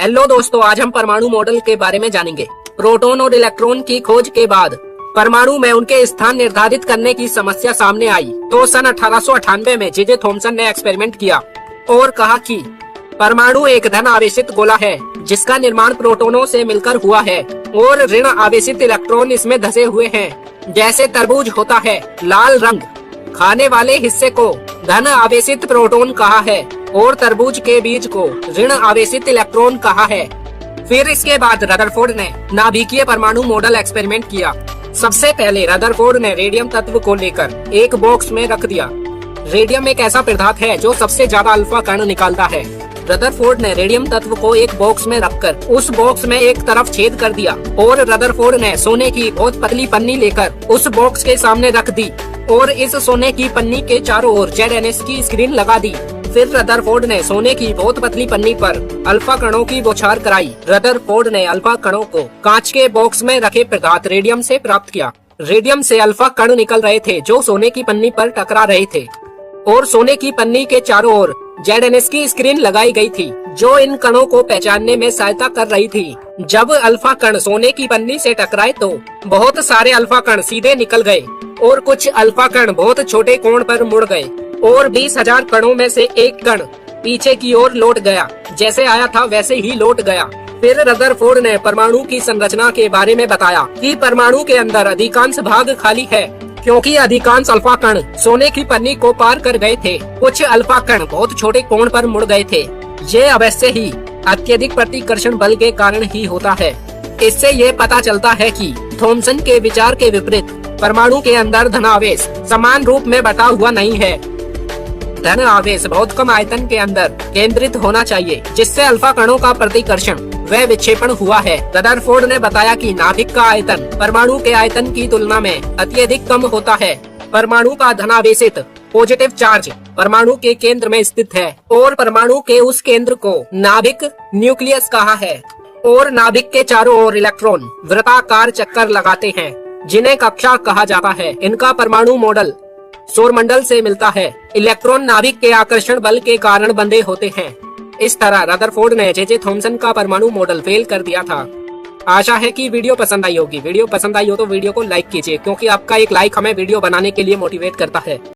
Hello दोस्तों, आज हम परमाणु मॉडल के बारे में जानेंगे। प्रोटॉन और इलेक्ट्रॉन की खोज के बाद परमाणु में उनके स्थान निर्धारित करने की समस्या सामने आई तो सन 1898 में जे थॉमसन ने एक्सपेरिमेंट किया और कहा कि परमाणु एक धन आवेशित गोला है जिसका निर्माण प्रोटोनों से मिलकर हुआ है और ऋण आवेशित इलेक्ट्रॉन इसमें धसे हुए हैं। जैसे तरबूज होता है लाल रंग, खाने वाले हिस्से को धन आवेशित प्रोटॉन कहा है और तरबूज के बीज को ऋण आवेशित इलेक्ट्रॉन कहा है। फिर इसके बाद रदरफोर्ड ने नाभिकीय परमाणु मॉडल एक्सपेरिमेंट किया। सबसे पहले रदरफोर्ड ने रेडियम तत्व को लेकर एक बॉक्स में रख दिया। रेडियम एक ऐसा पदार्थ है जो सबसे ज्यादा अल्फा कण निकालता है। रदरफोर्ड ने रेडियम तत्व को एक बॉक्स में रखकर उस बॉक्स में एक तरफ छेद कर दिया और रदरफोर्ड ने सोने की बहुत पतली पन्नी लेकर उस बॉक्स के सामने रख दी और इस सोने की पन्नी के चारों ओर ZNS की स्क्रीन लगा दी। फिर रदरफोर्ड ने सोने की बहुत पतली पन्नी पर अल्फा कणों की बौछार कराई। रदरफोर्ड ने अल्फा कणों को कांच के बॉक्स में रखे पदार्थ रेडियम से प्राप्त किया। रेडियम से अल्फा कण निकल रहे थे जो सोने की पन्नी पर टकरा रहे थे और सोने की पन्नी के चारों ओर ZNS की स्क्रीन लगाई गई थी जो इन कणों को पहचानने में सहायता कर रही थी। जब अल्फा कण सोने की पन्नी से टकराए तो बहुत सारे अल्फा कण सीधे निकल गए और कुछ अल्फा कण बहुत छोटे कोण पर मुड़ गए और 20,000 कणों में से एक कण पीछे की ओर लौट गया। जैसे आया था वैसे ही लौट गया। फिर रदरफोर्ड ने परमाणु की संरचना के बारे में बताया कि परमाणु के अंदर अधिकांश भाग खाली है क्योंकि अधिकांश अल्फा कण सोने की पन्नी को पार कर गए थे। कुछ अल्फा कण बहुत छोटे कोण पर मुड़ गए थे। ये अवश्य ही अत्यधिक प्रतिकर्षण बल के कारण ही होता है। इससे ये पता चलता है कि थॉमसन के विचार के विपरीत परमाणु के अंदर धनावेश समान रूप में बटा हुआ नहीं है। धन आवेश बहुत कम आयतन के अंदर केंद्रित होना चाहिए जिससे अल्फा कणों का प्रतिकर्षण व विक्षेपण हुआ है। रदरफोर्ड ने बताया कि नाभिक का आयतन परमाणु के आयतन की तुलना में अत्यधिक कम होता है। परमाणु का धनावेशित पॉजिटिव चार्ज परमाणु के केंद्र में स्थित है और परमाणु के उस केंद्र को नाभिक न्यूक्लियस कहा है और नाभिक के चारों ओर इलेक्ट्रॉन वृत्ताकार चक्कर लगाते हैं जिन्हें कक्षा कहा जाता है। इनका परमाणु मॉडल सौरमंडल से मिलता है। इलेक्ट्रॉन नाभिक के आकर्षण बल के कारण बंधे होते हैं। इस तरह रदरफोर्ड ने जे थॉमसन का परमाणु मॉडल फेल कर दिया था। आशा है कि वीडियो पसंद आई होगी। वीडियो पसंद आई हो तो वीडियो को लाइक कीजिए क्योंकि आपका एक लाइक हमें वीडियो बनाने के लिए मोटिवेट करता है।